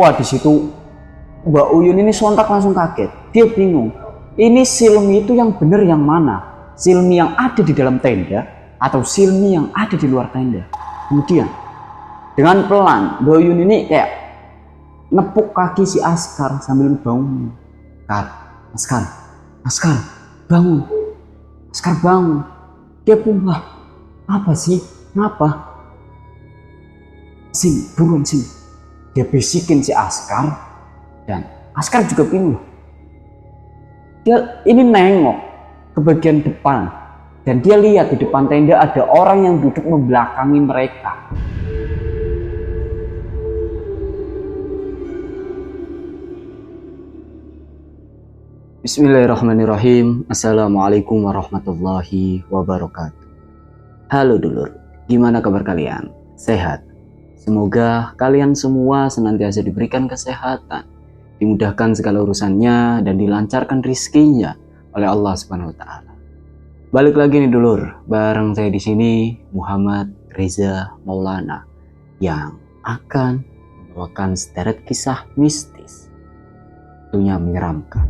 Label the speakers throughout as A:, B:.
A: Wah, di situ Mbak Uyun ini sontak langsung kaget. Dia bingung. Ini Silmi itu yang benar yang mana? Silmi yang ada di dalam tenda atau Silmi yang ada di luar tenda? Kemudian dengan pelan Mbak Uyun ini kayak nepuk kaki si Askar sambil bangun. Askar, Askar, bangun. Askar bangun. Dia pun lah, apa sih? Kenapa? Sini, buruan sini. Dia bisikin si Askar, dan Askar juga bingung. Dia ini nengok ke bagian depan, dan dia lihat di depan tenda ada orang yang duduk membelakangi mereka. Bismillahirrahmanirrahim. Assalamualaikum warahmatullahi wabarakatuh. Halo dulur, gimana kabar kalian? Sehat? Semoga kalian semua senantiasa diberikan kesehatan, dimudahkan segala urusannya, dan dilancarkan rizkinya oleh Allah Subhanahu wa Ta'ala. Balik lagi nih dulur, bareng saya di sini Muhammad Reza Maulana yang akan membawakan sederet kisah mistis, tentunya menyeramkan.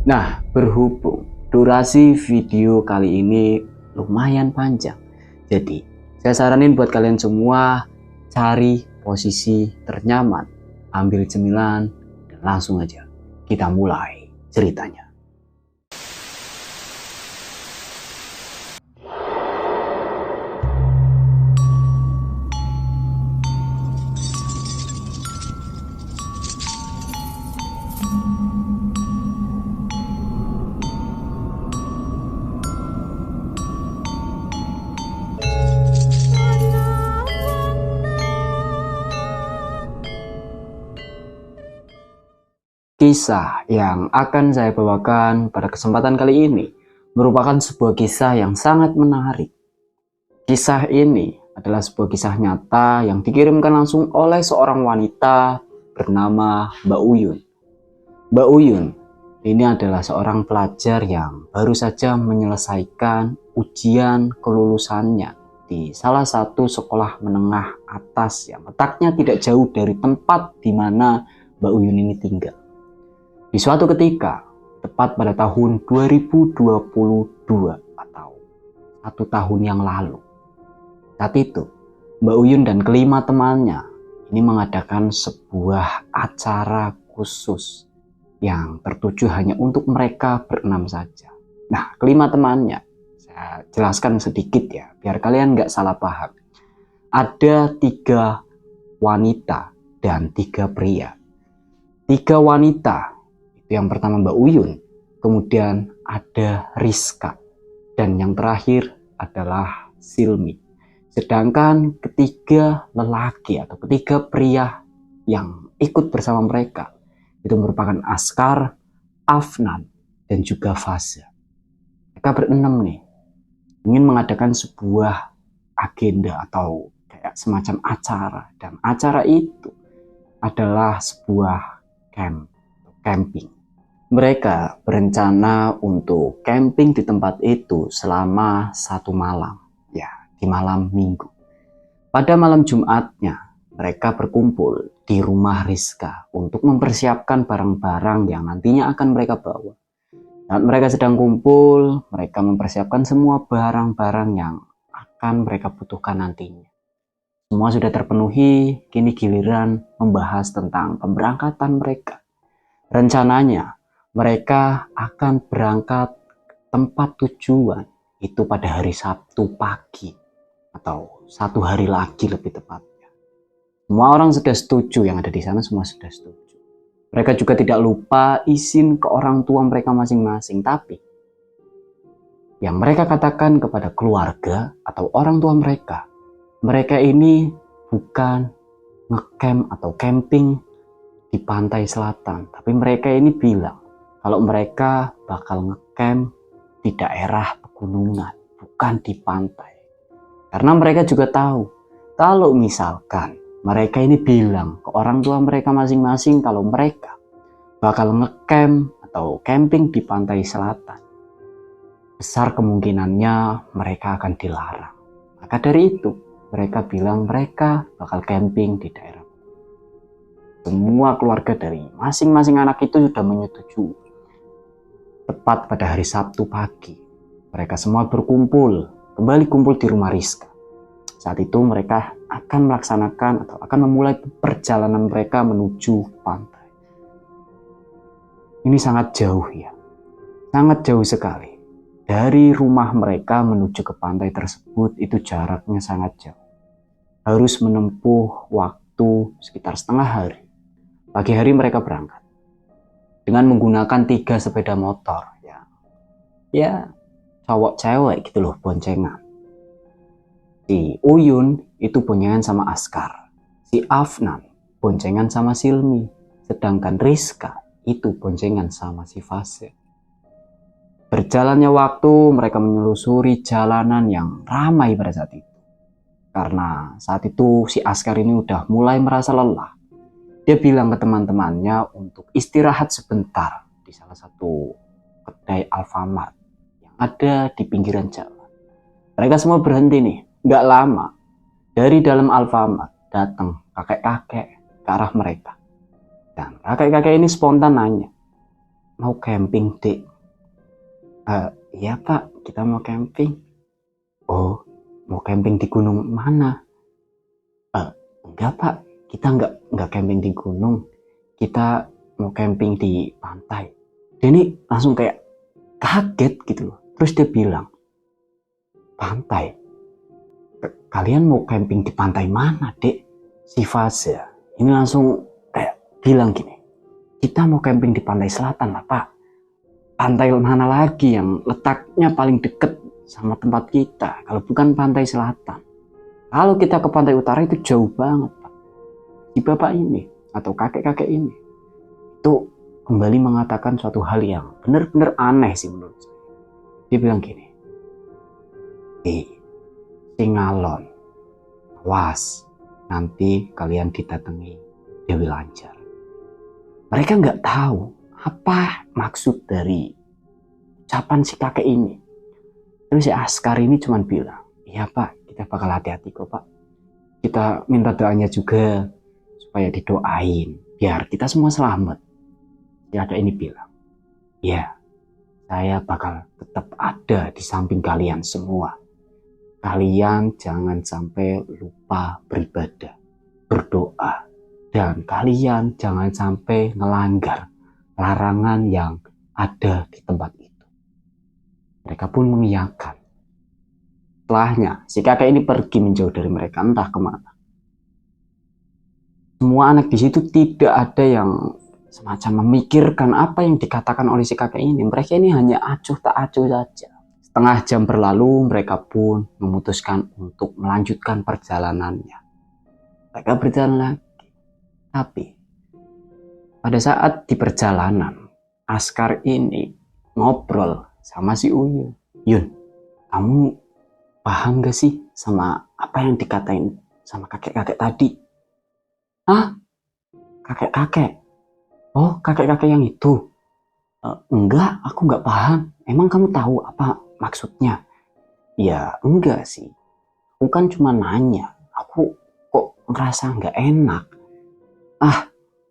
A: Nah, berhubung durasi video kali ini lumayan panjang, jadi saya saranin buat kalian semua cari posisi ternyaman, ambil cemilan, dan langsung aja kita mulai ceritanya. Kisah yang akan saya bawakan pada kesempatan kali ini merupakan sebuah kisah yang sangat menarik. Kisah ini adalah sebuah kisah nyata yang dikirimkan langsung oleh seorang wanita bernama Mbak Uyun. Mbak Uyun ini adalah seorang pelajar yang baru saja menyelesaikan ujian kelulusannya di salah satu sekolah menengah atas yang letaknya tidak jauh dari tempat di mana Mbak Uyun ini tinggal. Di suatu ketika, tepat pada tahun 2022 atau 1 tahun yang lalu, saat itu Mbak Uyun dan kelima temannya ini mengadakan sebuah acara khusus yang tertuju hanya untuk mereka berenam saja. Nah, kelima temannya, saya jelaskan sedikit ya, biar kalian nggak salah paham. Ada 3 wanita dan 3 pria. 3 wanita, yang pertama Mbak Uyun, kemudian ada Rizka, dan yang terakhir adalah Silmi. Sedangkan ketiga lelaki atau ketiga pria yang ikut bersama mereka itu merupakan Askar, Afnan, dan juga Faza. Mereka berenam nih ingin mengadakan sebuah agenda atau kayak semacam acara, dan acara itu adalah sebuah camping. Mereka berencana untuk camping di tempat itu selama 1 malam, ya, di malam Minggu. Pada malam Jumatnya, mereka berkumpul di rumah Rizka untuk mempersiapkan barang-barang yang nantinya akan mereka bawa. Saat mereka sedang kumpul, mereka mempersiapkan semua barang-barang yang akan mereka butuhkan nantinya. Semua sudah terpenuhi, kini giliran membahas tentang pemberangkatan mereka. Rencananya, mereka akan berangkat ke tempat tujuan itu pada hari Sabtu pagi atau 1 hari lagi lebih tepatnya. Semua orang sudah setuju, yang ada di sana semua sudah setuju. Mereka juga tidak lupa izin ke orang tua mereka masing-masing, tapi yang mereka katakan kepada keluarga atau orang tua mereka ini bukan ngecamp atau camping di pantai selatan, tapi mereka ini bilang kalau mereka bakal ngecamp di daerah pegunungan, bukan di pantai. Karena mereka juga tahu, kalau misalkan mereka ini bilang ke orang tua mereka masing-masing kalau mereka bakal ngecamp atau camping di pantai selatan, besar kemungkinannya mereka akan dilarang. Maka dari itu, mereka bilang mereka bakal camping di daerah. Semua semua keluarga dari masing-masing anak itu sudah menyetujui. Tepat pada hari Sabtu pagi, mereka semua kembali kumpul di rumah Rizka. Saat itu mereka akan melaksanakan atau akan memulai perjalanan mereka menuju pantai. Ini sangat jauh ya, sangat jauh sekali. Dari rumah mereka menuju ke pantai tersebut itu jaraknya sangat jauh. Harus menempuh waktu sekitar setengah hari. Pagi hari mereka berangkat dengan menggunakan 3 sepeda motor ya cowok cewek gitu loh, boncengan. Si Uyun itu boncengan sama Askar, si Afnan boncengan sama Silmi, sedangkan Rizka itu boncengan sama si Fase. Berjalannya waktu, mereka menelusuri jalanan yang ramai pada saat itu. Karena saat itu si Askar ini udah mulai merasa lelah. Dia bilang ke teman-temannya untuk istirahat sebentar di salah satu kedai Alfamart yang ada di pinggiran jalan. Mereka semua berhenti nih. Gak lama, dari dalam Alfamart datang kakek-kakek ke arah mereka. Dan kakek-kakek ini spontan nanya, mau camping, Dek? Iya Pak, kita mau camping. Oh, mau camping di gunung mana? Enggak Pak, kita enggak camping di gunung. Kita mau camping di pantai. Dia ini langsung kayak kaget gitu loh. Terus dia bilang, pantai? Kalian mau camping di pantai mana, Dek? Si Faza ini langsung kayak bilang gini, kita mau camping di pantai selatan lah Pak. Pantai mana lagi yang letaknya paling deket sama tempat kita kalau bukan pantai selatan? Kalau kita ke pantai utara itu jauh banget Pak. Si bapak ini atau kakek-kakek ini itu kembali mengatakan suatu hal yang benar-benar aneh sih menurut saya. Dia bilang gini, Singalon, awas, nanti kalian didatangi Dewi Lancar. Mereka nggak tahu apa maksud dari ucapan si kakek ini. Terus si Askar ini cuma bilang, iya Pak, kita bakal hati-hati kok Pak. Kita minta doanya juga supaya didoain, biar kita semua selamat. Si kakek ini bilang, ya, saya bakal tetap ada di samping kalian semua. Kalian jangan sampai lupa beribadah, berdoa, dan kalian jangan sampai melanggar larangan yang ada di tempat itu. Mereka pun mengiyakan. Setelahnya, si kakek ini pergi menjauh dari mereka, entah kemana. Semua anak di situ tidak ada yang semacam memikirkan apa yang dikatakan oleh si kakek ini. Mereka ini hanya acuh tak acuh saja. Setengah jam berlalu, mereka pun memutuskan untuk melanjutkan perjalanannya. Mereka berjalan lagi. Tapi, pada saat di perjalanan, Askar ini ngobrol sama si Uyun. Yun, kamu paham gak sih sama apa yang dikatain sama kakek-kakek tadi? Hah? Kakek-kakek? Oh, kakek-kakek yang itu? Enggak, aku enggak paham. Emang kamu tahu apa maksudnya? Ya enggak sih, aku kan cuma nanya, aku kok ngerasa nggak enak.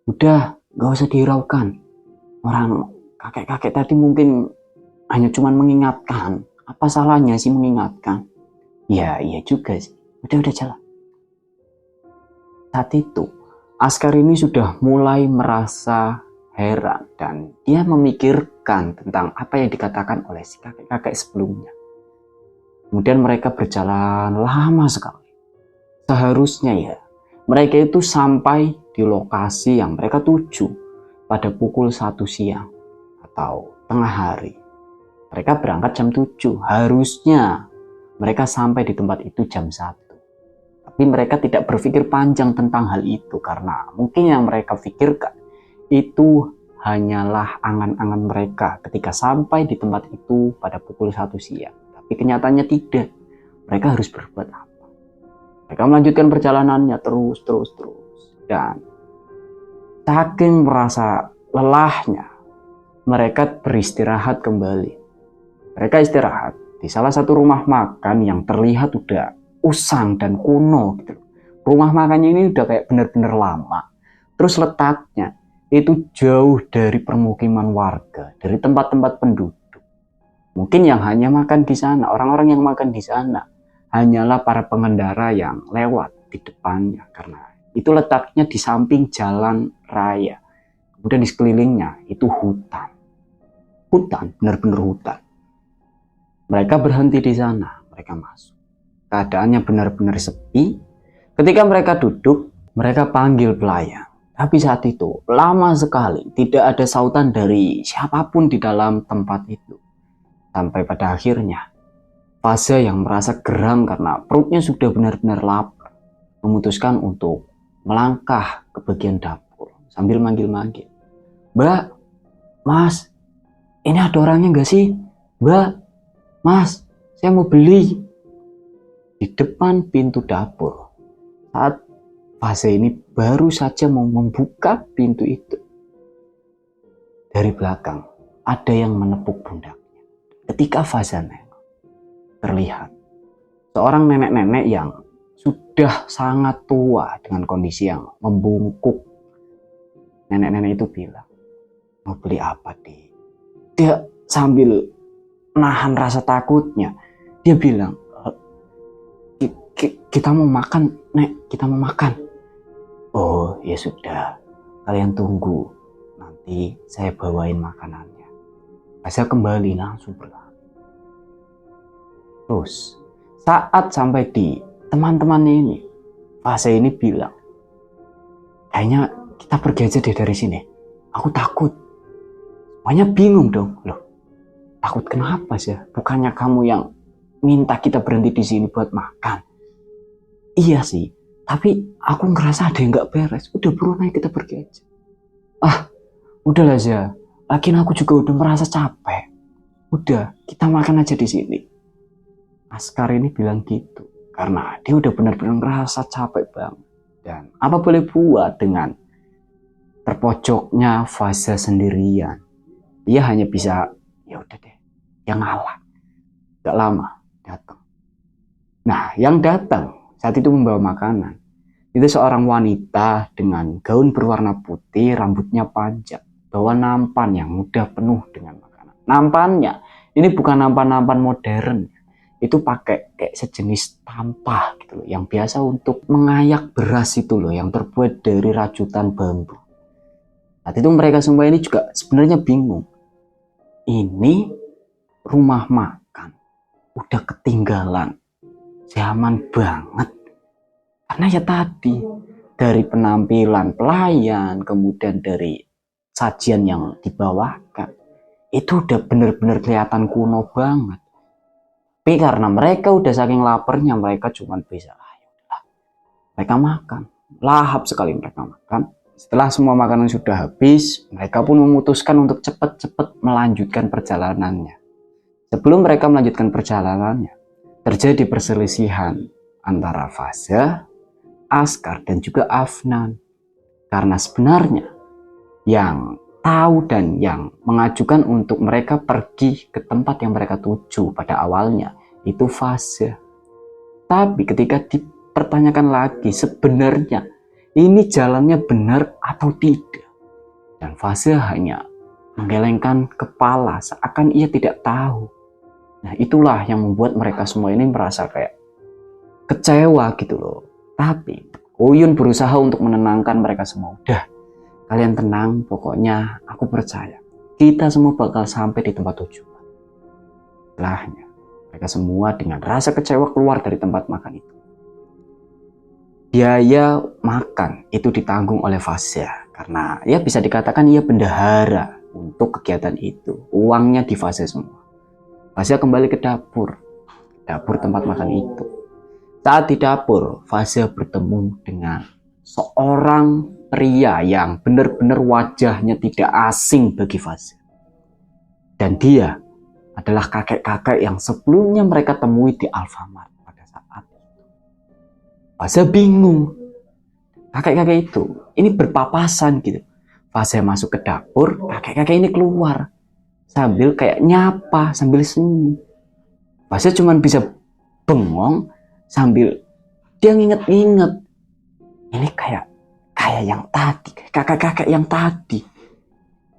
A: Udah, gak usah dihiraukan. Orang kakek-kakek tadi mungkin hanya cuma mengingatkan. Apa salahnya sih mengingatkan? Ya iya juga sih, udah jalan. Saat itu Askar ini sudah mulai merasa heran dan dia memikirkan tentang apa yang dikatakan oleh si kakek-kakek sebelumnya. Kemudian mereka berjalan lama sekali. Seharusnya ya, mereka itu sampai di lokasi yang mereka tuju pada pukul 1 siang atau tengah hari. Mereka berangkat jam 7, harusnya mereka sampai di tempat itu jam 1. Tapi mereka tidak berpikir panjang tentang hal itu karena mungkin yang mereka pikirkan itu hanyalah angan-angan mereka ketika sampai di tempat itu pada pukul 1 siang. Tapi kenyataannya tidak. Mereka harus berbuat apa? Mereka melanjutkan perjalanannya terus. Dan saking merasa lelahnya, mereka beristirahat kembali. Mereka istirahat di salah satu rumah makan yang terlihat udah usang dan kuno gitu. Rumah makannya ini udah kayak bener-bener lama. Terus letaknya itu jauh dari permukiman warga, dari tempat-tempat penduduk. Mungkin yang hanya makan di sana, orang-orang yang makan di sana hanyalah para pengendara yang lewat di depannya, karena itu letaknya di samping jalan raya. Kemudian di sekelilingnya itu hutan. Hutan, benar-benar hutan. Mereka berhenti di sana, mereka masuk. Keadaannya benar-benar sepi. Ketika mereka duduk, mereka panggil pelayan. Tapi saat itu, lama sekali tidak ada sautan dari siapapun di dalam tempat itu. Sampai pada akhirnya, Fase yang merasa geram karena perutnya sudah benar-benar lapar, memutuskan untuk melangkah ke bagian dapur sambil manggil-manggil. "Mbak, Mas, ini ada orangnya nggak sih? Mbak, Mas, saya mau beli." Di depan pintu dapur, saat Fase ini baru saja mau membuka pintu itu, dari belakang ada yang menepuk pundaknya. Ketika Fase nengok, terlihat seorang nenek-nenek yang sudah sangat tua dengan kondisi yang membungkuk. Nenek-nenek itu bilang, "Mau beli apa, Dik?" Dia sambil nahan rasa takutnya, dia bilang, kita mau makan, Nek, kita mau makan." "Oh, ya sudah, kalian tunggu, nanti saya bawain makanannya." Saya kembali langsung berlari. Terus saat sampai di teman-temannya ini, Fase ini bilang, "Kayaknya kita pergi aja deh dari sini, aku takut." Semuanya bingung dong. "Loh, takut kenapa sih? Bukannya kamu yang minta kita berhenti di sini buat makan?" "Iya sih, tapi aku ngerasa ada yang gak beres. Udah buruan aja, kita pergi aja." "Ah, udahlah Zah. Lagian aku juga udah merasa capek. Udah, kita makan aja di sini." Askar ini bilang gitu karena dia udah benar-benar ngerasa capek banget. Dan apa boleh buat dengan terpojoknya Fase sendirian. Dia hanya bisa, ya udah deh, yang ngalah. Gak lama datang. Nah, yang datang saat itu membawa makanan. Itu seorang wanita dengan gaun berwarna putih, rambutnya panjang, bawa nampan yang mudah penuh dengan makanan. Nampannya ini bukan nampan-nampan modern, itu pakai kayak sejenis tampah gitu loh, yang biasa untuk mengayak beras itu loh, yang terbuat dari rajutan bambu. Saat itu mereka semua ini juga sebenarnya bingung. Ini rumah makan udah ketinggalan zaman banget. Karena ya tadi, dari penampilan pelayan, kemudian dari sajian yang dibawakan, itu udah bener-bener kelihatan kuno banget. Tapi karena mereka udah saking laparnya, mereka cuma bisa, mereka makan. Lahap sekali mereka makan. Setelah semua makanan sudah habis, mereka pun memutuskan untuk cepat-cepat melanjutkan perjalanannya. Sebelum mereka melanjutkan perjalanannya, terjadi perselisihan antara Fase, Askar, dan juga Afnan. Karena sebenarnya yang tahu dan yang mengajukan untuk mereka pergi ke tempat yang mereka tuju pada awalnya itu Fase. Tapi ketika dipertanyakan lagi sebenarnya ini jalannya benar atau tidak, dan Fase hanya menggelengkan kepala seakan ia tidak tahu. Nah, itulah yang membuat mereka semua ini merasa kayak kecewa gitu loh. Tapi Uyun berusaha untuk menenangkan mereka semua. "Udah, kalian tenang, pokoknya aku percaya kita semua bakal sampai di tempat tujuan." Setelahnya, mereka semua dengan rasa kecewa keluar dari tempat makan itu. Biaya makan itu ditanggung oleh Fase karena ya bisa dikatakan ia bendahara untuk kegiatan itu. Uangnya di Fase semua. Fase kembali ke dapur tempat makan itu. Saat di dapur, Fase bertemu dengan seorang pria yang benar-benar wajahnya tidak asing bagi Fase. Dan dia adalah kakek-kakek yang sebelumnya mereka temui di Alfamart pada saat itu. Fase bingung. Kakek-kakek itu ini berpapasan gitu. Fase masuk ke dapur, kakek-kakek ini keluar sambil kayak nyapa, sambil senyum. Fase cuma bisa bengong sambil dia nginget-nginget. Ini kayak kayak yang tadi, kakek-kakek yang tadi.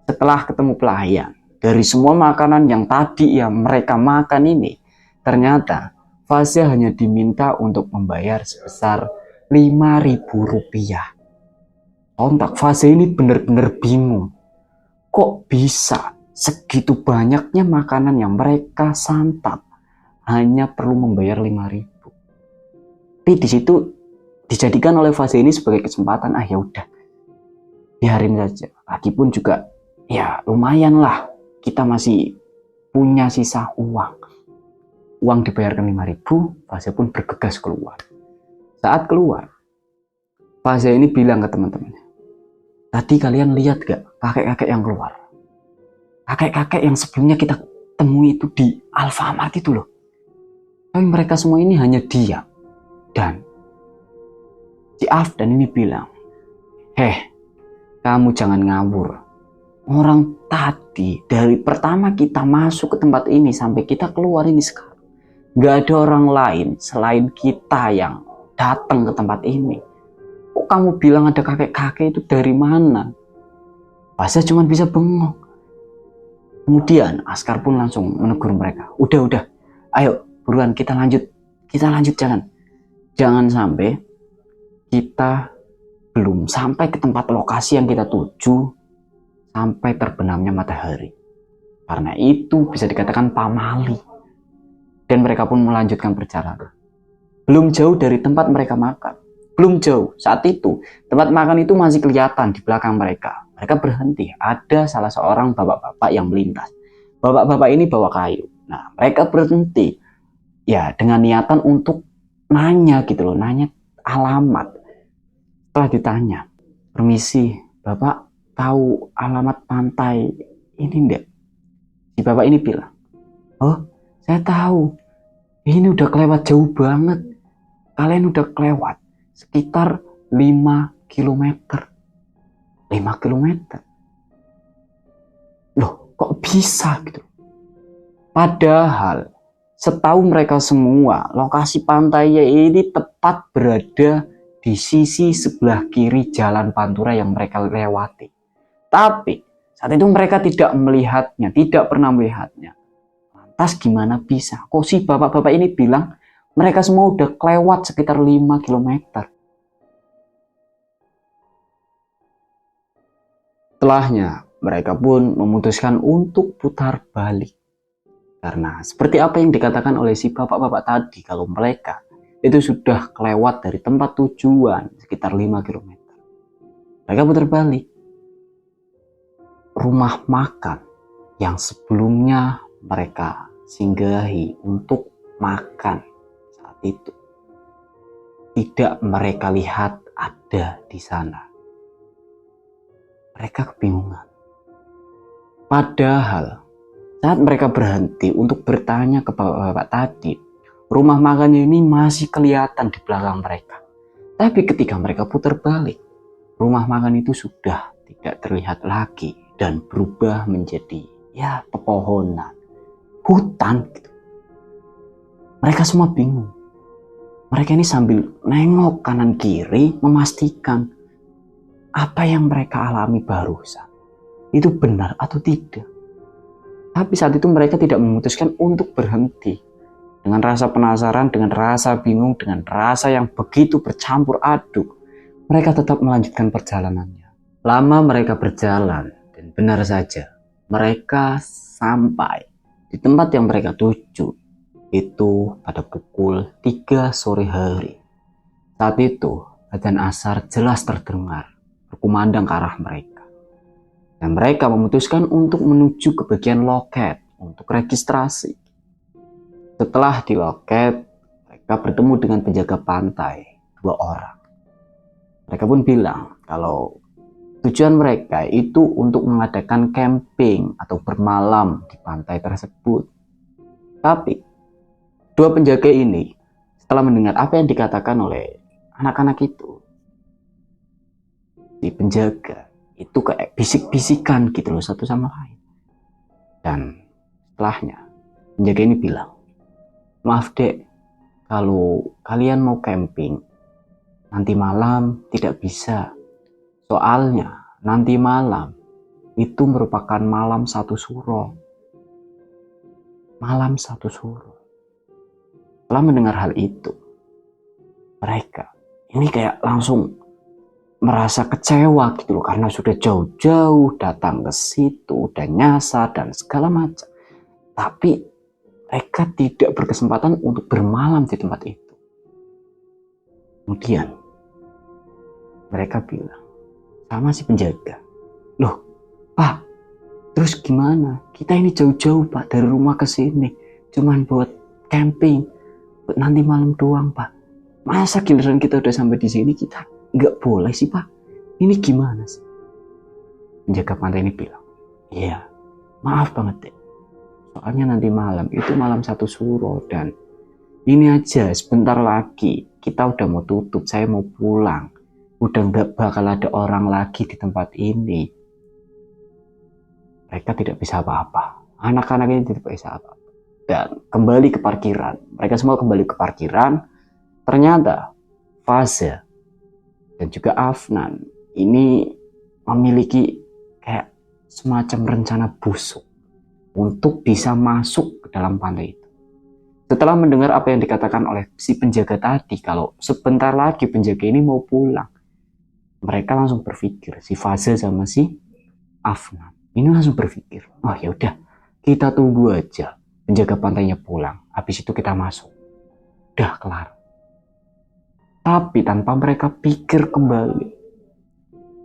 A: Setelah ketemu pelayan, dari semua makanan yang tadi yang mereka makan ini, ternyata Fasya hanya diminta untuk membayar sebesar Rp5.000. Sontak Fasya ini benar-benar bingung. Kok bisa segitu banyaknya makanan yang mereka santap hanya perlu membayar 5.000? Tapi di situ dijadikan oleh Fasya ini sebagai kesempatan, ya udah, biarin saja. Lagipun juga ya lumayan lah, kita masih punya sisa uang. Uang dibayarkan 5.000, Fasya pun bergegas keluar. Saat keluar, Fasya ini bilang ke teman-temannya, tadi kalian lihat gak kakek-kakek yang keluar? Kakek-kakek yang sebelumnya kita temui itu di Alfamart itu loh. Tapi mereka semua ini hanya diam. Dan si Afdan ini bilang, kamu jangan ngawur. Orang tadi dari pertama kita masuk ke tempat ini sampai kita keluar ini sekarang, gak ada orang lain selain kita yang datang ke tempat ini. Kok kamu bilang ada kakek-kakek itu dari mana? Fasya cuma bisa bengong. Kemudian Askar pun langsung menegur mereka. Udah, ayo buruan kita lanjut, jangan sampai kita belum sampai ke tempat lokasi yang kita tuju sampai terbenamnya matahari. Karena itu bisa dikatakan pamali. Dan mereka pun melanjutkan perjalanan. Belum jauh dari tempat mereka makan. Belum jauh. Saat itu, tempat makan itu masih kelihatan di belakang mereka. Mereka berhenti. Ada salah seorang bapak-bapak yang melintas. Bapak-bapak ini bawa kayu. Nah, mereka berhenti. Ya, dengan niatan untuk nanya gitu loh. Nanya alamat. Setelah ditanya, permisi, Bapak tahu alamat pantai ini enggak? Si bapak ini bilang, oh saya tahu, ini udah kelewat jauh banget, kalian udah kelewat sekitar 5 kilometer. Loh kok bisa gitu? Padahal setahu mereka semua lokasi pantainya ini tepat berada di sisi sebelah kiri jalan Pantura yang mereka lewati. Tapi saat itu mereka tidak melihatnya, tidak pernah melihatnya. Lantas gimana bisa? Kok si bapak-bapak ini bilang mereka semua udah kelewat sekitar 5 kilometer. Setelahnya mereka pun memutuskan untuk putar balik. Karena seperti apa yang dikatakan oleh si bapak-bapak tadi, kalau mereka itu sudah kelewat dari tempat tujuan sekitar 5 kilometer. Mereka putar balik. Rumah makan yang sebelumnya mereka singgahi untuk makan saat itu tidak mereka lihat ada di sana. Mereka kebingungan. Padahal saat mereka berhenti untuk bertanya ke bapak-bapak tadi, rumah makannya ini masih kelihatan di belakang mereka. Tapi ketika mereka putar balik, rumah makan itu sudah tidak terlihat lagi dan berubah menjadi pepohonan, hutan gitu. Mereka semua bingung. Mereka ini sambil nengok kanan kiri memastikan apa yang mereka alami barusan itu benar atau tidak. Tapi saat itu mereka tidak memutuskan untuk berhenti. Dengan rasa penasaran, dengan rasa bingung, dengan rasa yang begitu bercampur aduk, mereka tetap melanjutkan perjalanannya. Lama mereka berjalan. Dan benar saja, mereka sampai di tempat yang mereka tuju itu pada pukul 3 sore hari. Saat itu, adzan asar jelas terdengar berkumandang ke arah mereka. Dan mereka memutuskan untuk menuju ke bagian loket untuk registrasi. Setelah di loket, mereka bertemu dengan penjaga pantai, 2 orang. Mereka pun bilang kalau tujuan mereka itu untuk mengadakan camping atau bermalam di pantai tersebut. Tapi 2 penjaga ini setelah mendengar apa yang dikatakan oleh anak-anak itu, si penjaga itu kayak bisik-bisikan gitu loh satu sama lain. Dan setelahnya penjaga ini bilang, maaf dek, kalau kalian mau camping nanti malam tidak bisa. Soalnya nanti malam itu merupakan malam satu suro. Malam satu suro. Setelah mendengar hal itu, mereka ini kayak langsung merasa kecewa gitu loh, karena sudah jauh-jauh datang ke situ, udah nyasar dan segala macam. Tapi mereka tidak berkesempatan untuk bermalam di tempat itu. Kemudian mereka bilang sama si penjaga, "Loh, Pak, terus gimana? Kita ini jauh-jauh, Pak, dari rumah ke sini. Cuman buat camping, buat nanti malam doang, Pak. Masa giliran kita udah sampai di sini kita nggak boleh sih, Pak? Ini gimana sih?" Penjaga pantai ini bilang, "Iya, maaf banget deh. Soalnya nanti malam itu malam satu suro dan ini aja sebentar lagi kita udah mau tutup. Saya mau pulang. Udah nggak bakal ada orang lagi di tempat ini." Mereka tidak bisa apa-apa. Anak-anak ini tidak bisa apa-apa. Dan kembali ke parkiran. Mereka semua kembali ke parkiran. Ternyata Faza dan juga Afnan ini memiliki kayak semacam rencana busuk untuk bisa masuk ke dalam pantai itu. Setelah mendengar apa yang dikatakan oleh si penjaga tadi, kalau sebentar lagi penjaga ini mau pulang, mereka langsung berpikir, si Faza sama si Afnan ini langsung berpikir, "Oh ya udah, kita tunggu aja penjaga pantainya pulang, habis itu kita masuk. Udah kelar." Tapi tanpa mereka pikir kembali,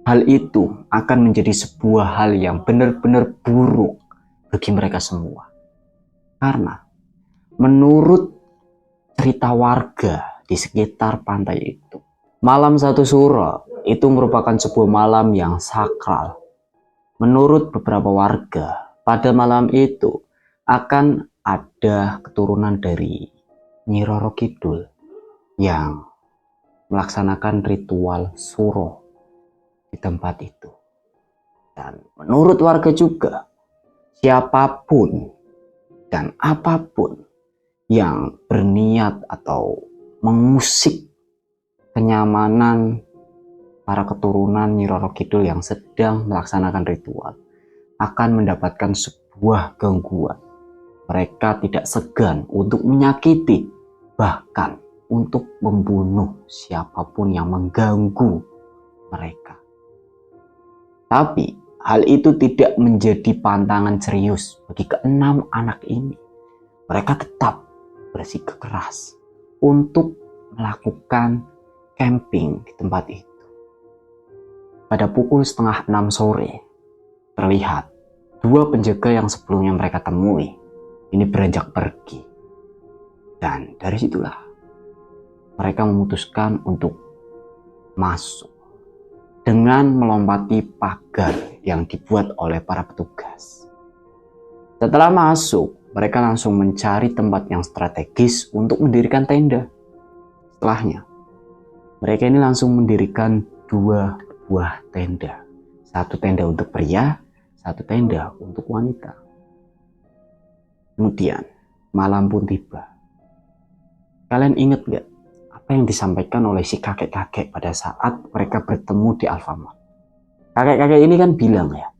A: hal itu akan menjadi sebuah hal yang benar-benar buruk bagi mereka semua. Karena menurut cerita warga di sekitar pantai itu, malam satu suro itu merupakan sebuah malam yang sakral. Menurut beberapa warga, pada malam itu akan ada keturunan dari Nyi Roro Kidul yang melaksanakan ritual suro di tempat itu. Dan menurut warga juga, siapapun dan apapun yang berniat atau mengusik kenyamanan para keturunan Nyi Roro Kidul yang sedang melaksanakan ritual akan mendapatkan sebuah gangguan. Mereka tidak segan untuk menyakiti, bahkan untuk membunuh siapapun yang mengganggu mereka. Tapi hal itu tidak menjadi pantangan serius bagi keenam anak ini. Mereka tetap bersikeras untuk melakukan camping di tempat itu. Pada pukul 5:30 sore, terlihat dua penjaga yang sebelumnya mereka temui ini beranjak pergi. Dan dari situlah mereka memutuskan untuk masuk dengan melompati pagar yang dibuat oleh para petugas. Setelah masuk, mereka langsung mencari tempat yang strategis untuk mendirikan tenda. Setelahnya, mereka ini langsung mendirikan dua buah tenda. Satu tenda untuk pria, satu tenda untuk wanita. Kemudian, malam pun tiba. Kalian ingat gak apa yang disampaikan oleh si kakek-kakek pada saat mereka bertemu di Alfamart? Kakek-kakek ini kan bilang ya,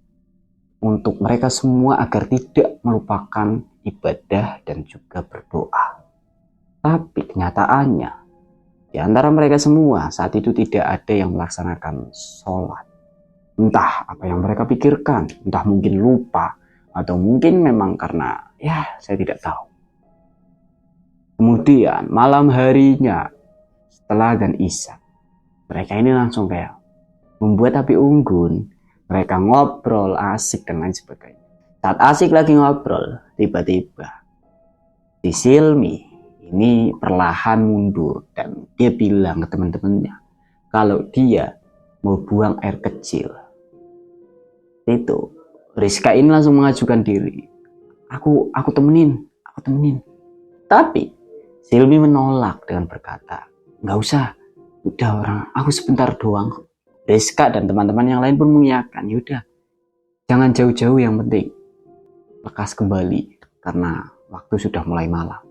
A: untuk mereka semua agar tidak melupakan ibadah dan juga berdoa. Tapi kenyataannya, di antara mereka semua saat itu tidak ada yang melaksanakan sholat. Entah apa yang mereka pikirkan, entah mungkin lupa, atau mungkin memang karena ya saya tidak tahu. Kemudian malam harinya setelah dan isya, mereka ini langsung kayak membuat api unggun. Mereka ngobrol asik dan lain sebagainya. Saat asik lagi ngobrol, tiba-tiba si Silmi ini perlahan mundur dan dia bilang ke teman-temannya kalau dia mau buang air kecil. Itu Rizka ini langsung mengajukan diri. Aku temenin. Tapi Silmi menolak dengan berkata, "Nggak usah, udah orang, aku sebentar doang." Rizka dan teman-teman yang lain pun mengiyakan, "Yaudah, jangan jauh-jauh, yang penting lekas kembali karena waktu sudah mulai malam."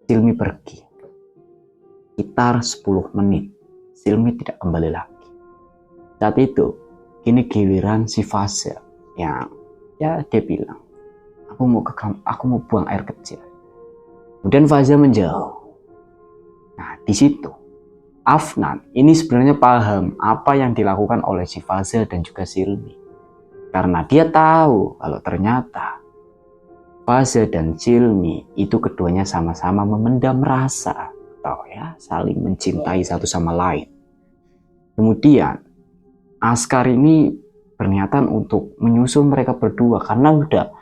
A: Silmi pergi. Sekitar 10 menit, Silmi tidak kembali lagi. Saat itu, kini giliran si Fase yang ya dia bilang, aku mau buang air kecil. Kemudian Fase menjauh. Nah, di situ Afnan ini sebenarnya paham apa yang dilakukan oleh si Fase dan juga Silmi. Karena dia tahu kalau ternyata Fase dan Silmi itu keduanya sama-sama memendam rasa atau ya saling mencintai satu sama lain. Kemudian Askar ini berniatan untuk menyusul mereka berdua karena udah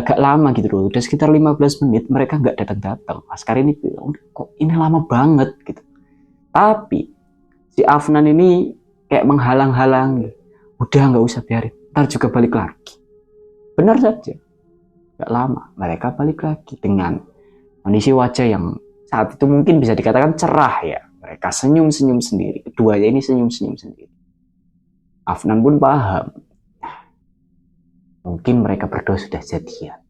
A: agak lama gitu loh, udah sekitar 15 menit mereka nggak datang-datang. Askar ini bilang, kok ini lama banget gitu. Tapi si Afnan ini kayak menghalang-halangi, udah nggak usah biarin, ntar juga balik lagi. Benar saja, nggak lama mereka balik lagi dengan kondisi wajah yang saat itu mungkin bisa dikatakan cerah ya. Mereka senyum-senyum sendiri, keduanya ini senyum-senyum sendiri. Afnan pun paham, mungkin mereka berdua sudah jadian.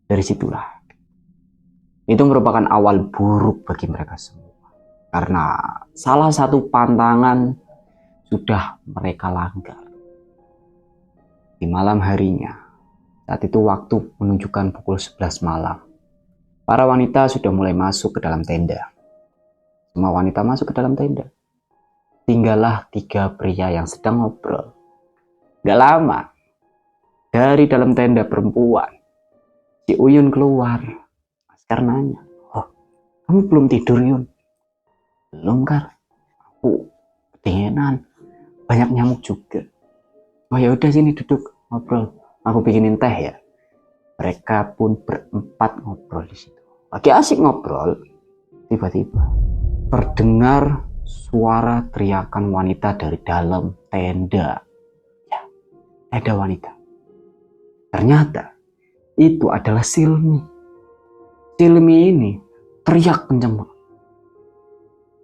A: Dari situlah, itu merupakan awal buruk bagi mereka semua. Karena salah satu pantangan sudah mereka langgar. Di malam harinya, saat itu waktu menunjukkan pukul 11 malam. Para wanita sudah mulai masuk ke dalam tenda. Semua wanita masuk ke dalam tenda. Tinggallah 3 pria yang sedang ngobrol. Gak lama, dari dalam tenda perempuan, si Uyun keluar. Askar nanya, "Oh, kamu belum tidur, Yun?" "Belum, Kar. Aku kedinginan. Banyak nyamuk juga." "Oh ya udah, sini duduk ngobrol. Aku bikinin teh ya." Mereka pun berempat ngobrol di situ. Lagi asik ngobrol, tiba-tiba terdengar suara teriakan wanita dari dalam tenda. Ya, ada wanita. Ternyata itu adalah Silmi. Silmi ini teriak kencang banget.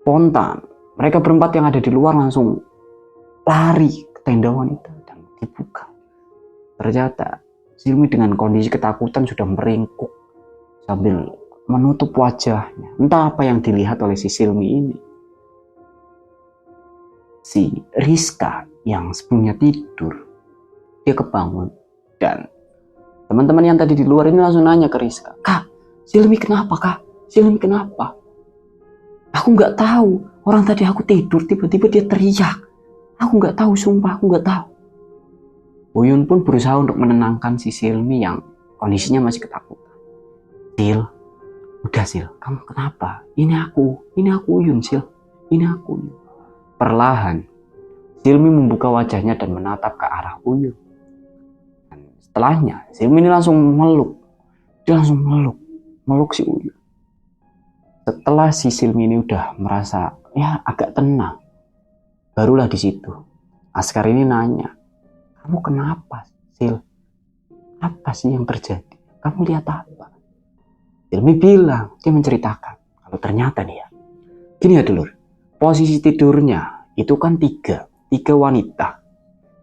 A: Spontan, mereka berempat yang ada di luar langsung lari ke tenda wanita dan dibuka. Ternyata Silmi dengan kondisi ketakutan sudah meringkuk sambil menutup wajahnya. Entah apa yang dilihat oleh si Silmi ini. Si Rizka yang sebelumnya tidur, dia kebangun dan teman-teman yang tadi di luar ini langsung nanya ke Rizka, "Kak, Silmi kenapa, Kak? Silmi kenapa?" "Aku nggak tahu. Orang tadi aku tidur tiba-tiba dia teriak. Aku nggak tahu, sumpah aku nggak tahu." Uyun pun berusaha untuk menenangkan si Silmi yang kondisinya masih ketakutan. "Sil, udah Sil, kamu kenapa? Ini aku Uyun, Sil. Ini aku Uyun." Perlahan, Silmi membuka wajahnya dan menatap ke arah Uyun. Dan setelahnya, Silmi ini langsung meluk. Dia langsung meluk si Uyun. Setelah si Silmi ini udah merasa ya agak tenang, barulah di situ Askar ini nanya, "Kamu kenapa, Sil? Apa sih yang terjadi? Kamu lihat apa?" Silmi bilang, dia menceritakan kalau ternyata nih ya, gini ya dulur, posisi tidurnya itu kan tiga wanita.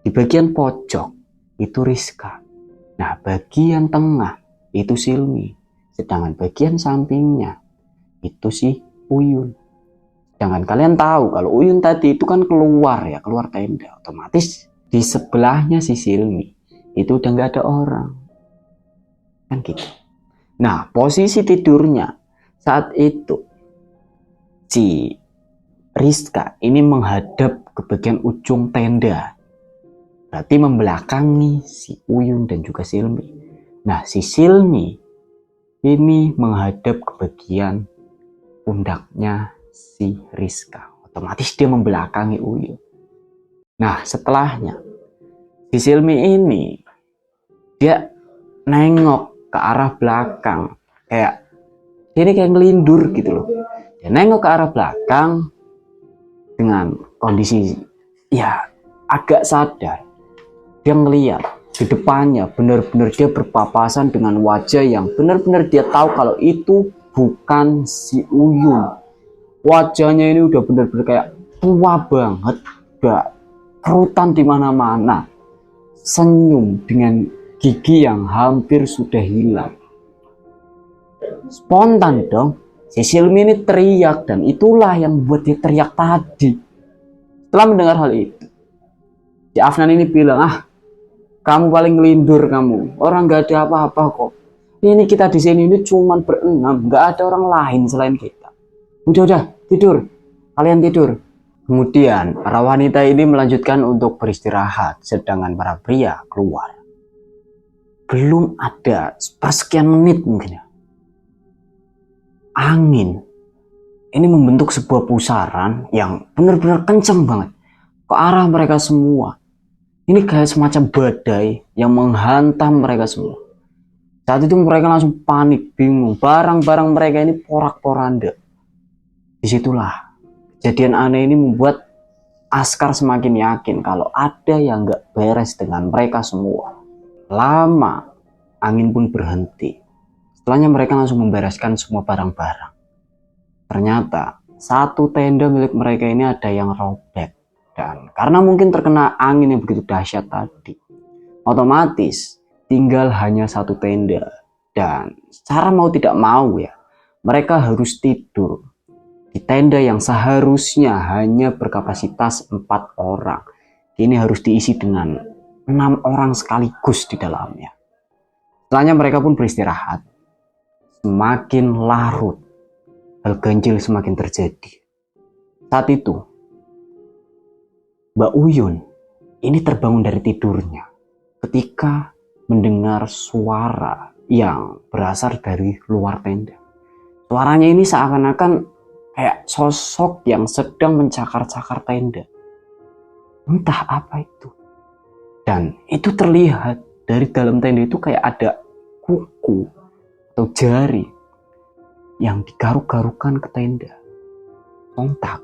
A: Di bagian pojok itu Rizka. Nah, bagian tengah itu Silmi. Sedangkan bagian sampingnya itu si Uyun. Sedangkan kalian tahu kalau Uyun tadi itu kan keluar tenda. Otomatis di sebelahnya si Silmi itu udah gak ada orang. Kan gitu. Nah, posisi tidurnya saat itu si Rizka ini menghadap ke bagian ujung tenda. Berarti membelakangi si Uyun dan juga Silmi. Nah, si Silmi ini menghadap ke bagian pundaknya si Rizka. Otomatis dia membelakangi Uyun. Nah, setelahnya si Silmi ini dia nengok ke arah belakang, kayak ini kayak ngelindur gitu loh. Dia nengok ke arah belakang dengan kondisi ya agak sadar. Dia ngeliat di depannya benar-benar dia berpapasan dengan wajah yang benar-benar dia tahu kalau itu bukan si Uyun. Wajahnya ini udah benar-benar kayak tua banget, udah kerutan di mana-mana, senyum dengan gigi yang hampir sudah hilang. Spontan dong, si Silmi ini teriak dan itulah yang membuat dia teriak tadi. Setelah mendengar hal itu, si Afnan ini bilang, kamu paling ngelindur kamu. Orang gak ada apa-apa kok. Ini kita di sini ini cuman berenam, gak ada orang lain selain kita. Udah, tidur. Kalian tidur. Kemudian para wanita ini melanjutkan untuk beristirahat, sedangkan para pria keluar. Belum ada sepersekian menit mungkin ya, angin ini membentuk sebuah pusaran yang benar-benar kencang banget ke arah mereka semua. Ini kayak semacam badai yang menghantam mereka semua. Saat itu mereka langsung panik, bingung. Barang-barang mereka ini porak-poranda. Disitulah kejadian aneh ini membuat Askar semakin yakin kalau ada yang gak beres dengan mereka semua. Lama, angin pun berhenti. Setelahnya mereka langsung membereskan semua barang-barang. Ternyata satu tenda milik mereka ini ada yang robek. Dan karena mungkin terkena angin yang begitu dahsyat tadi, otomatis tinggal hanya satu tenda. Dan secara mau tidak mau ya, mereka harus tidur di tenda yang seharusnya hanya berkapasitas 4 orang. Kini harus diisi dengan 6 orang sekaligus di dalamnya. Setelahnya mereka pun beristirahat. Semakin larut, hal ganjil semakin terjadi. Saat itu, Mbak Uyun ini terbangun dari tidurnya ketika mendengar suara yang berasal dari luar tenda. Suaranya ini seakan-akan kayak sosok yang sedang mencakar-cakar tenda. Entah apa itu. Dan itu terlihat dari dalam tenda itu kayak ada kuku atau jari yang digaruk-garukan ke tenda. Sontak,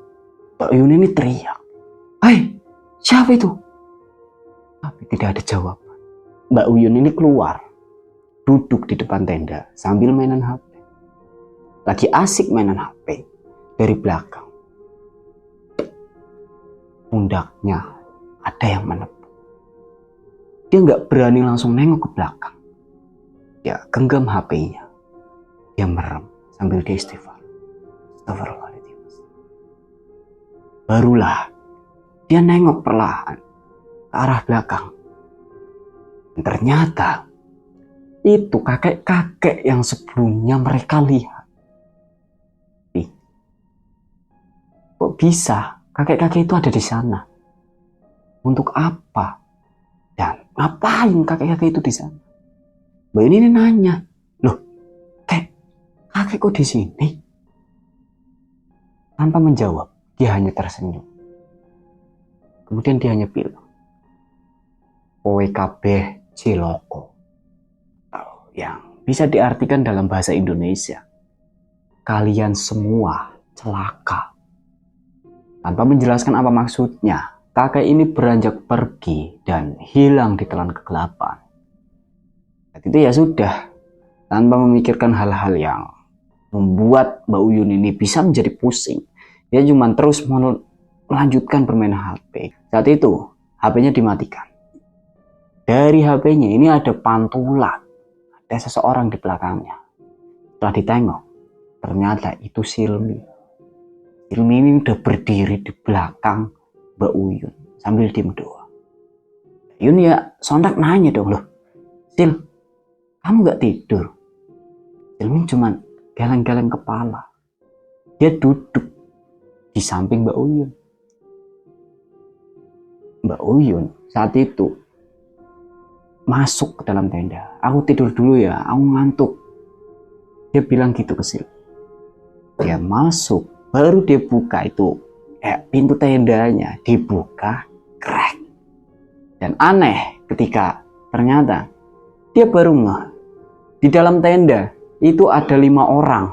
A: Mbak Uyun ini teriak, "Hai, siapa itu?" Tapi tidak ada jawaban. Mbak Uyun ini keluar, duduk di depan tenda sambil mainan HP. Lagi asik mainan HP. Dari belakang, pundaknya ada yang menepuk. Dia nggak berani langsung nengok ke belakang. Dia genggam HP-nya. Dia merem sambil dia istighfar. Astagfirullahaladzim. Barulah dia nengok perlahan ke arah belakang. Dan ternyata itu kakek-kakek yang sebelumnya mereka lihat. Kok bisa kakek-kakek itu ada di sana? Untuk apa? Dan ngapain kakek-kakek itu di sana? Mbak ini nanya, "Loh, kakek kok di sini?" Tanpa menjawab, dia hanya tersenyum. Kemudian dia hanya bilang, "Kowe kabeh ciloko." Yang bisa diartikan dalam bahasa Indonesia, kalian semua celaka. Tanpa menjelaskan apa maksudnya, kakek ini beranjak pergi dan hilang di telan kegelapan. Dan itu ya sudah, tanpa memikirkan hal-hal yang membuat Mbak Uyun ini bisa menjadi pusing. Dia cuma terus melanjutkan bermain HP. Saat itu, HP-nya dimatikan. Dari HP-nya ini ada pantulan. Ada seseorang di belakangnya. Setelah ditengok, ternyata itu Silmi. Silmi ini udah berdiri di belakang Mbak Uyun sambil diem doa. Uyun ya sontak nanya dong, "Loh, Sil, kamu gak tidur?" Silmi cuma geleng-geleng kepala. Dia duduk di samping Mbak Uyun. Mbak Uyun saat itu masuk ke dalam tenda. "Aku tidur dulu ya, aku ngantuk." Dia bilang gitu ke Sil. Dia masuk. Baru dia buka itu pintu tendanya dibuka, krek. Dan aneh ketika ternyata dia baru ngeh di dalam tenda itu ada 5 orang.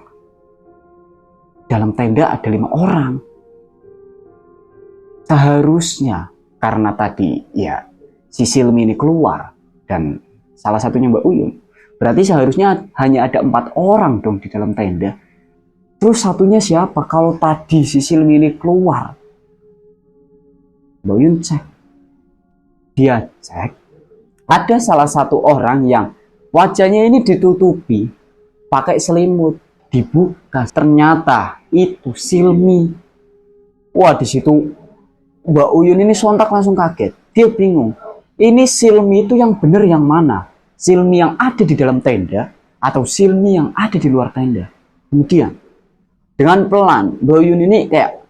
A: Dalam tenda ada 5 orang. Seharusnya karena tadi ya si Silmi ini keluar dan salah satunya Mbak Uyun, berarti seharusnya hanya ada 4 orang dong di dalam tenda. Terus satunya siapa kalau tadi si Silmi ini keluar? Mbak Uyun cek. Dia cek. Ada salah satu orang yang wajahnya ini ditutupi pakai selimut. Dibuka. Ternyata itu Silmi. Wah, di situ Mbak Uyun ini sontak langsung kaget. Dia bingung. Ini Silmi itu yang benar yang mana? Silmi yang ada di dalam tenda atau Silmi yang ada di luar tenda? Kemudian dengan pelan Mbak Uyun ini kayak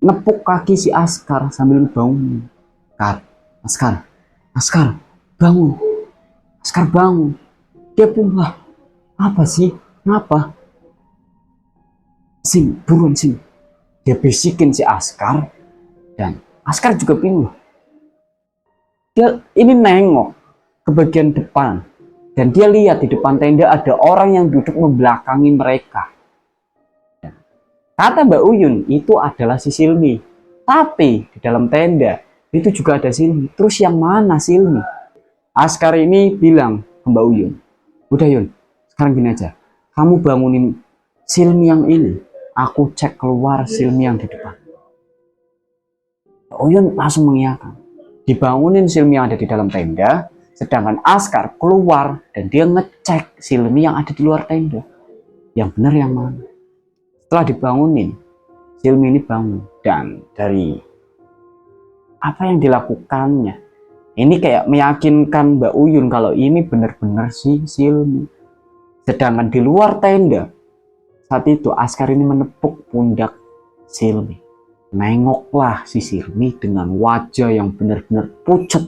A: nepuk kaki si Askar sambil bangun. Askar, bangun. Askar bangun. Dia pun lah, apa sih? Kenapa? Sim, buruan Sim. Dia bisikin si Askar dan Askar juga bingung. Dia ini nengok ke bagian depan dan dia lihat di depan tenda ada orang yang duduk membelakangi mereka. Kata Mbak Uyun itu adalah si Silmi. Tapi di dalam tenda itu juga ada Silmi. Terus yang mana Silmi? Askar ini bilang ke Mbak Uyun, udah Yun, sekarang gini aja, kamu bangunin Silmi yang ini, aku cek keluar Silmi yang di depan. Mbak Uyun langsung mengiyakan. Dibangunin Silmi yang ada di dalam tenda, sedangkan Askar keluar dan dia ngecek Silmi yang ada di luar tenda. Yang benar yang mana? Setelah dibangunin, Silmi ini bangun dan dari apa yang dilakukannya, ini kayak meyakinkan Mbak Uyun kalau ini benar-benar si Silmi. Sedangkan di luar tenda, saat itu Askar ini menepuk pundak Silmi. Nengoklah si Silmi dengan wajah yang benar-benar pucat.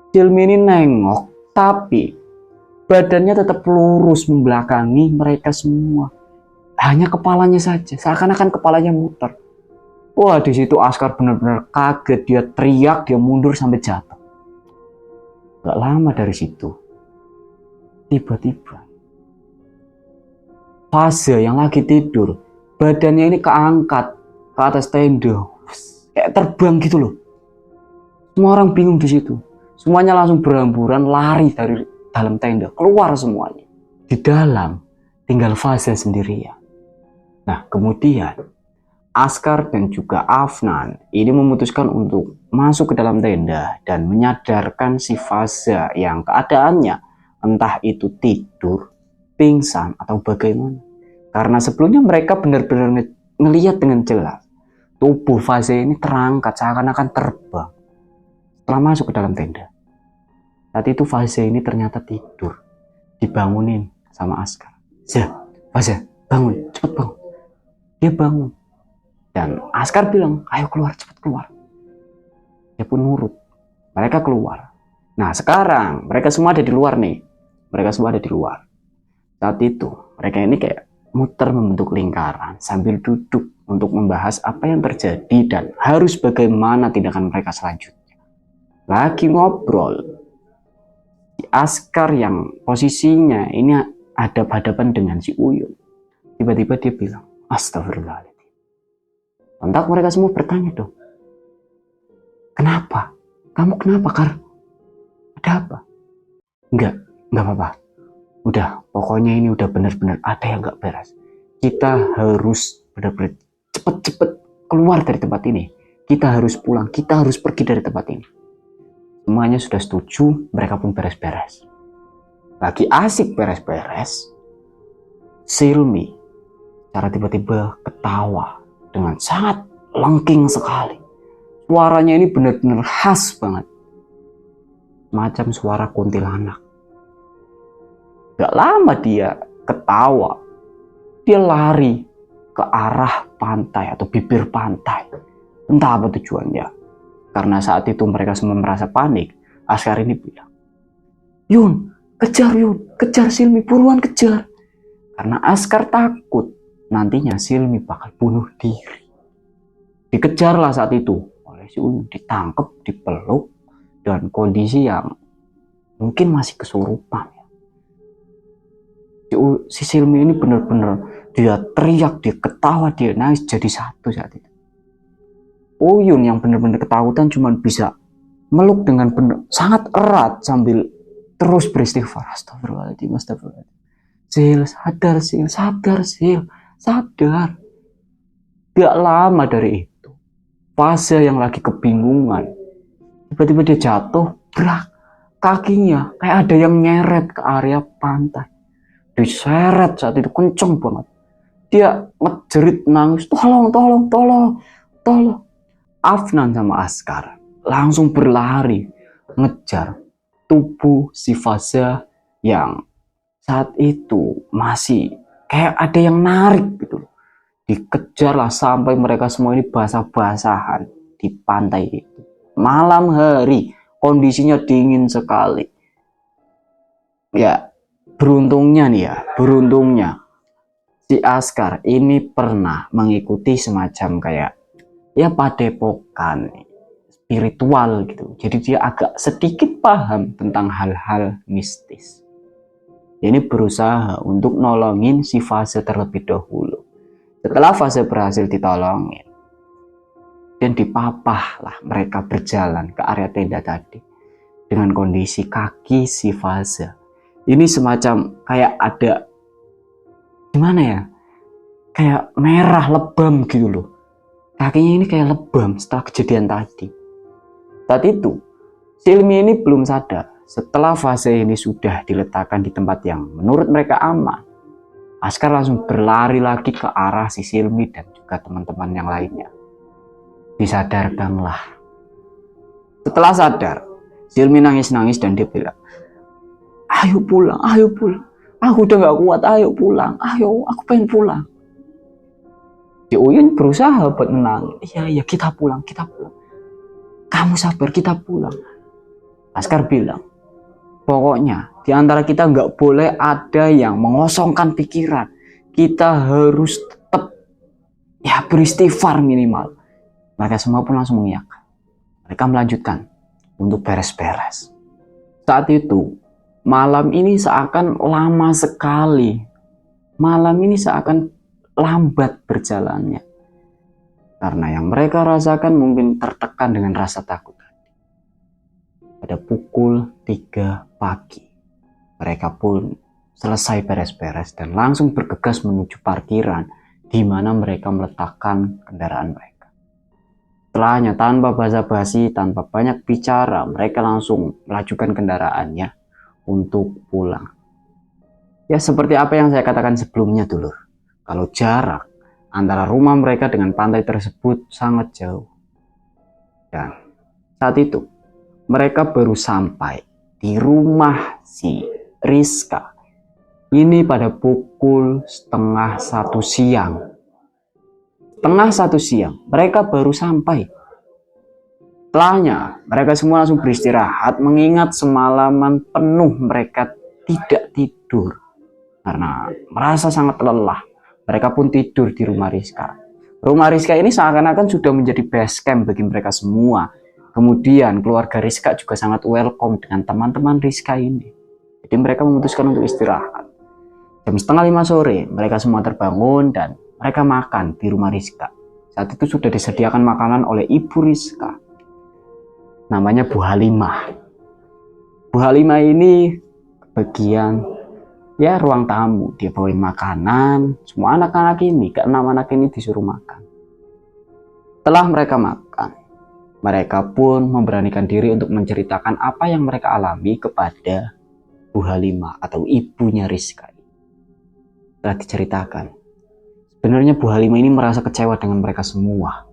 A: Silmi ini nengok, tapi badannya tetap lurus membelakangi mereka semua. Hanya kepalanya saja, seakan-akan kepalanya muter. Wah, di situ Askar benar-benar kaget, dia teriak, dia mundur sampai jatuh. Gak lama dari situ, tiba-tiba Fase yang lagi tidur, badannya ini keangkat ke atas tenda, kayak terbang gitu loh. Semua orang bingung di situ. Semuanya langsung berhamburan lari dari dalam tenda, keluar semuanya. Di dalam tinggal Fase sendirian. Nah, kemudian Askar dan juga Afnan ini memutuskan untuk masuk ke dalam tenda dan menyadarkan si Fase yang keadaannya entah itu tidur, pingsan, atau bagaimana. Karena sebelumnya mereka benar-benar ngelihat dengan jelas tubuh Fase ini terangkat seakan-akan terbang setelah masuk ke dalam tenda. Saat itu Fase ini ternyata tidur, dibangunin sama Askar. Fase, bangun, cepet bangun. Dia bangun. Dan Askar bilang, ayo keluar, cepat keluar. Dia pun nurut. Mereka keluar. Nah, sekarang mereka semua ada di luar nih. Mereka semua ada di luar. Saat itu, mereka ini kayak muter membentuk lingkaran sambil duduk untuk membahas apa yang terjadi dan harus bagaimana tindakan mereka selanjutnya. Lagi ngobrol, si Askar yang posisinya ini hadap-hadapan dengan si Uyun. Tiba-tiba dia bilang, astagfirullahaladzim. Sontak mereka semua bertanya dong. Kenapa? Kamu kenapa, Kar? Ada apa? Enggak apa-apa. Udah, pokoknya ini udah benar-benar ada yang gak beres. Kita harus benar-benar cepet-cepet keluar dari tempat ini. Kita harus pulang, kita harus pergi dari tempat ini. Semuanya sudah setuju, mereka pun beres-beres. Lagi asik beres-beres, Silmi secara tiba-tiba ketawa dengan sangat lengking sekali. Suaranya ini benar-benar khas banget. Macam suara kuntilanak. Gak lama dia ketawa. Dia lari ke arah pantai atau bibir pantai. Entah apa tujuannya. Karena saat itu mereka semua merasa panik. Askar ini bilang, Yun, kejar Silmi, buruan kejar. Karena Askar takut nantinya Silmi bakal bunuh diri. Dikejarlah saat itu oleh si Uyun, ditangkap, dipeluk, dan kondisi yang mungkin masih kesurupan. Si Silmi ini benar-benar dia teriak, dia ketawa, dia nangis jadi satu saat itu. Uyun yang benar-benar ketakutan cuma bisa meluk dengan sangat erat sambil terus beristighfar. Astagfirullahaladzim. Sil, sadar. Gak lama dari itu, Fase yang lagi kebingungan, tiba-tiba dia jatuh, brak, kakinya kayak ada yang nyeret ke area pantai. Diseret saat itu kenceng banget. Dia ngejerit nangis, tolong. Afnan sama Askar langsung berlari ngejar tubuh si Faza yang saat itu masih kayak ada yang narik gitu. Dikejarlah sampai mereka semua ini basah-basahan di pantai itu. Malam hari, kondisinya dingin sekali. Ya, beruntungnya si Askar ini pernah mengikuti semacam kayak ya padepokan spiritual gitu. Jadi dia agak sedikit paham tentang hal-hal mistis. Ini berusaha untuk nolongin si Faza terlebih dahulu. Setelah Faza berhasil ditolongin dan dipapahlah mereka berjalan ke area tenda tadi dengan kondisi kaki si Faza ini semacam kayak ada gimana ya, kayak merah lebam gitu loh. Kakinya ini kayak lebam setelah kejadian tadi. Saat itu Silmi ini belum sadar setelah Faza ini sudah diletakkan di tempat yang menurut mereka aman. Askar langsung berlari lagi ke arah si Silmi dan juga teman-teman yang lainnya. Disadarkanlah. Setelah sadar, Silmi nangis-nangis dan dia bilang, ayo pulang. Aku udah gak kuat, ayo pulang. Ayo, aku pengen pulang. Si Uyun berusaha buat menang. Iya, kita pulang. Kamu sabar, kita pulang. Askar bilang, pokoknya di antara kita gak boleh ada yang mengosongkan pikiran. Kita harus tetap beristighfar minimal. Mereka semua pun langsung mengiyakan. Mereka melanjutkan untuk beres-beres. Saat itu, malam ini seakan lama sekali. Malam ini seakan lambat berjalannya. Karena yang mereka rasakan mungkin tertekan dengan rasa takut. Pada pukul 3 pagi, mereka pun selesai beres-beres dan langsung bergegas menuju parkiran di mana mereka meletakkan kendaraan mereka. Setelahnya tanpa basa-basi, tanpa banyak bicara, mereka langsung melajukan kendaraannya untuk pulang. Ya seperti apa yang saya katakan sebelumnya dulur. Kalau jarak antara rumah mereka dengan pantai tersebut sangat jauh. Dan saat itu mereka baru sampai di rumah si Rizka. Ini pada pukul 12:30 siang. 12:30 siang mereka baru sampai. Setelahnya mereka semua langsung beristirahat mengingat semalaman penuh mereka tidak tidur karena merasa sangat lelah. Mereka pun tidur di rumah Rizka. Rumah Rizka ini seakan-akan sudah menjadi base camp bagi mereka semua. Kemudian keluarga Rizka juga sangat welcome dengan teman-teman Rizka ini. Jadi mereka memutuskan untuk istirahat. Jam 4:30 sore mereka semua terbangun dan mereka makan di rumah Rizka. Saat itu sudah disediakan makanan oleh ibu Rizka. Namanya Bu Halimah. Bu Halimah ini bagian ruang tamu. Dia bawain makanan. Semua anak-anak ini, ke-6 anak ini disuruh makan. Setelah mereka makan, mereka pun memberanikan diri untuk menceritakan apa yang mereka alami kepada Bu Halimah atau ibunya Rizka. Setelah diceritakan, sebenarnya Bu Halimah ini merasa kecewa dengan mereka semua.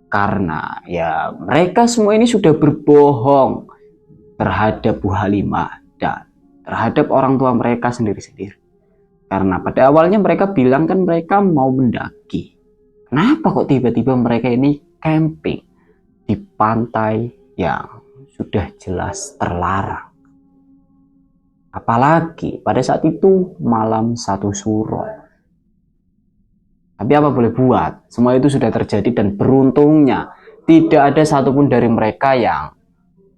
A: Karena mereka semua ini sudah berbohong terhadap Bu Halimah dan terhadap orang tua mereka sendiri-sendiri. Karena pada awalnya mereka bilang kan mereka mau mendaki. Kenapa kok tiba-tiba mereka ini camping di pantai yang sudah jelas terlarang? Apalagi pada saat itu malam 1 Suro. Tapi apa boleh buat, semua itu sudah terjadi dan beruntungnya tidak ada satupun dari mereka yang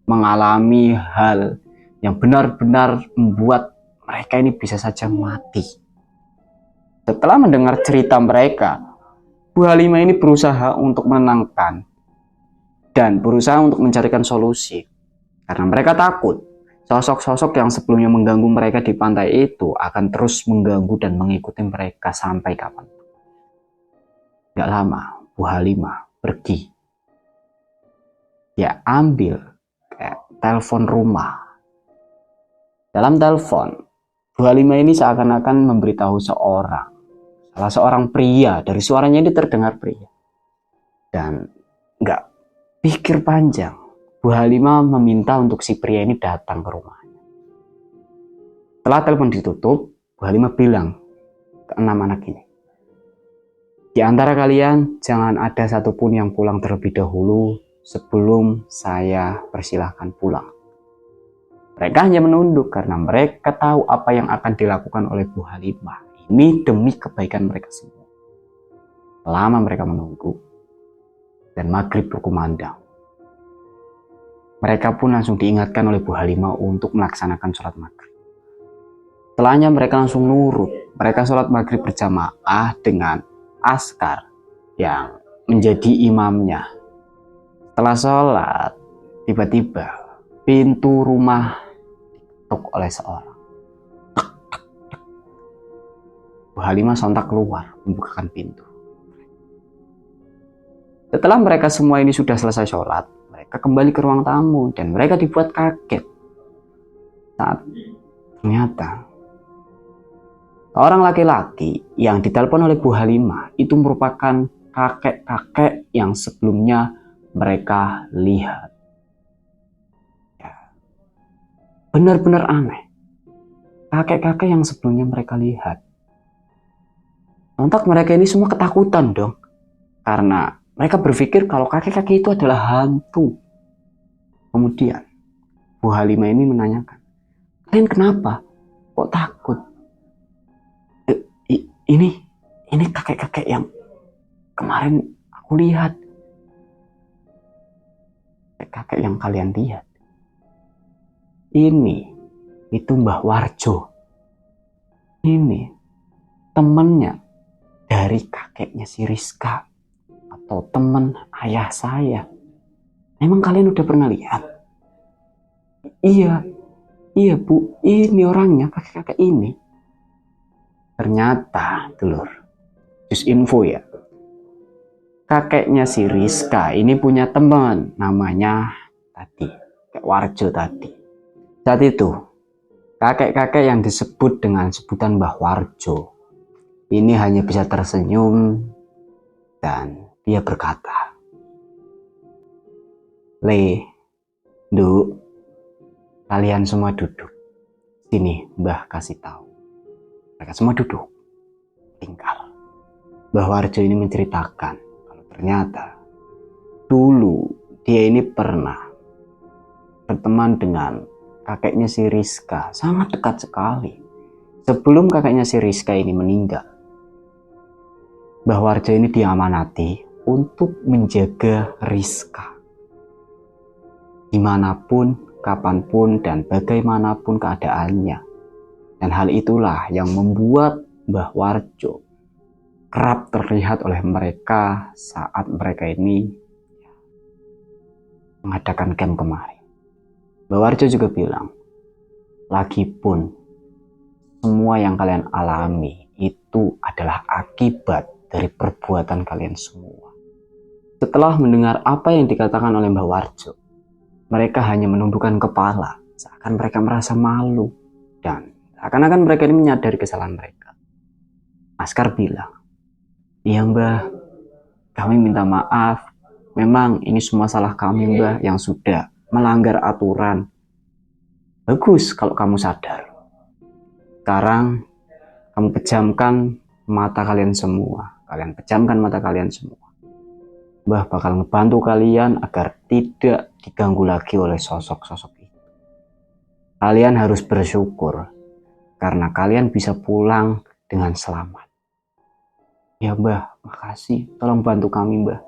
A: mengalami hal yang benar-benar membuat mereka ini bisa saja mati. Setelah mendengar cerita mereka, Bu Halimah ini berusaha untuk menenangkan dan berusaha untuk mencarikan solusi. Karena mereka takut sosok-sosok yang sebelumnya mengganggu mereka di pantai itu akan terus mengganggu dan mengikuti mereka sampai kapan. Gak lama, Bu Halimah pergi. Dia ambil telepon rumah. Dalam telepon, Bu Halimah ini seakan-akan memberitahu salah seorang pria, dari suaranya ini terdengar pria. Dan pikir panjang, Bu Halimah meminta untuk si pria ini datang ke rumahnya. Setelah telepon ditutup, Bu Halimah bilang ke 6 anak ini, di antara kalian jangan ada satupun yang pulang terlebih dahulu sebelum saya persilahkan pulang. Mereka hanya menunduk karena mereka tahu apa yang akan dilakukan oleh Bu Halimah. Ini demi kebaikan mereka semua. Lama mereka menunggu dan maghrib berkumandang. Mereka pun langsung diingatkan oleh Bu Halimah untuk melaksanakan sholat maghrib. Setelahnya mereka langsung nurut. Mereka sholat maghrib berjamaah dengan askar yang menjadi imamnya. Setelah sholat, tiba-tiba pintu rumah diketuk oleh seorang. Bu Halimah sontak keluar membukakan pintu. Setelah mereka semua ini sudah selesai sholat, mereka kembali ke ruang tamu dan mereka dibuat kaget saat ternyata orang laki-laki yang ditelepon oleh Bu Halimah itu merupakan kakek-kakek yang sebelumnya mereka lihat. Benar-benar aneh. Kakek-kakek yang sebelumnya mereka lihat. Sontak mereka ini semua ketakutan dong. Karena mereka berpikir kalau kakek-kakek itu adalah hantu. Kemudian Bu Halimah ini menanyakan, kalian kenapa? Kok takut? Ini kakek-kakek yang kemarin aku lihat. Kakek yang kalian lihat. Itu Mbah Warjo. Ini temannya dari kakeknya si Rizka atau teman ayah saya. Emang kalian udah pernah lihat? Iya Bu, ini orangnya, kakek-kakek ini. Ternyata, dulur, just info ya. Kakeknya si Rizka ini punya teman namanya tadi, Kak Warjo tadi. Saat itu, kakek-kakek yang disebut dengan sebutan Mbah Warjo ini hanya bisa tersenyum dan dia berkata, Nduk, kalian semua duduk. Sini Mbah kasih tahu. Mereka semua duduk. Tinggal. Mbah Warjo ini menceritakan kalau ternyata dulu dia ini pernah berteman dengan kakeknya si Rizka, sangat dekat sekali. Sebelum kakeknya si Rizka ini meninggal, Mbah Warjo ini diamanati untuk menjaga Rizka. Dimanapun, kapanpun, dan bagaimanapun keadaannya. Dan hal itulah yang membuat Mbah Warjo kerap terlihat oleh mereka saat mereka ini mengadakan camp kemarin. Mbah Warjo juga bilang, lagipun semua yang kalian alami itu adalah akibat dari perbuatan kalian semua. Setelah mendengar apa yang dikatakan oleh Mbah Warjo, mereka hanya menundukkan kepala, seakan mereka merasa malu, dan seakan-akan mereka ini menyadari kesalahan mereka. Askar bilang, iya Mbah, kami minta maaf, memang ini semua salah kami Mbah yang sudah melanggar aturan. Bagus kalau kamu sadar. Sekarang kamu pejamkan mata kalian semua. Kalian pejamkan mata kalian semua. Mbah bakal ngebantu kalian agar tidak diganggu lagi oleh sosok-sosok itu. Kalian harus bersyukur karena kalian bisa pulang dengan selamat. Ya Mbah, makasih. Tolong bantu kami Mbah.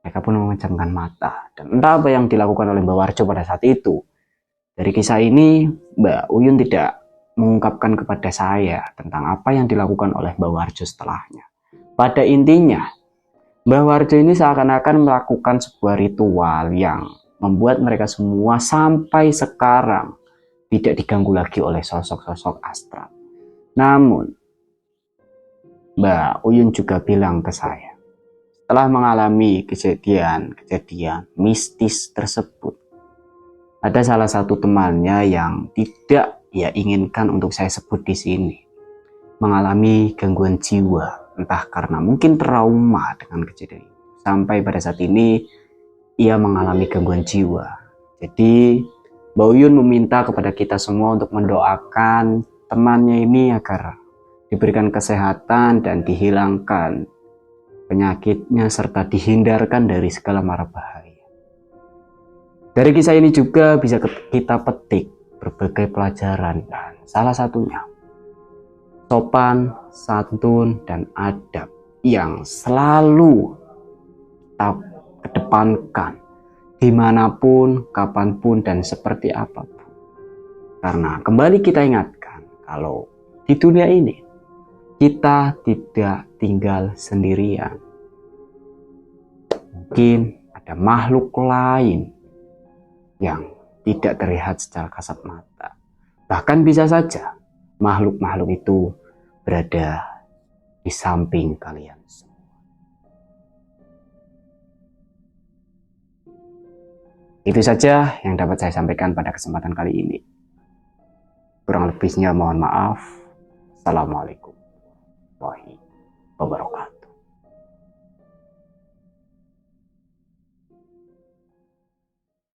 A: Mereka pun memejamkan mata. Dan entah apa yang dilakukan oleh Mbah Warjo pada saat itu. Dari kisah ini, Mbak Uyun tidak mengungkapkan kepada saya tentang apa yang dilakukan oleh Mbah Warjo setelahnya. Pada intinya, Mbah Warjo ini seakan-akan melakukan sebuah ritual yang membuat mereka semua sampai sekarang tidak diganggu lagi oleh sosok-sosok astral. Namun, Mbak Uyun juga bilang ke saya, setelah mengalami kejadian mistis tersebut, ada salah satu temannya yang tidak ia inginkan untuk saya sebut di sini, mengalami gangguan jiwa, entah karena mungkin trauma dengan kejadian itu. Sampai pada saat ini ia mengalami gangguan jiwa. Jadi Mbak Uyun meminta kepada kita semua untuk mendoakan temannya ini agar diberikan kesehatan dan dihilangkan penyakitnya serta dihindarkan dari segala mara bahaya. Dari kisah ini juga bisa kita petik berbagai pelajaran, dan salah satunya sopan, santun, dan adab yang selalu kita kedepankan dimanapun, kapanpun, dan seperti apapun. Karena kembali kita ingatkan kalau di dunia ini kita tidak tinggal sendirian. Mungkin ada makhluk lain yang tidak terlihat secara kasat mata. Bahkan bisa saja makhluk-makhluk itu berada di samping kalian semua. Itu saja yang dapat saya sampaikan pada kesempatan kali ini. Kurang lebihnya mohon maaf. Assalamualaikum warahmatullahi wabarakatuh.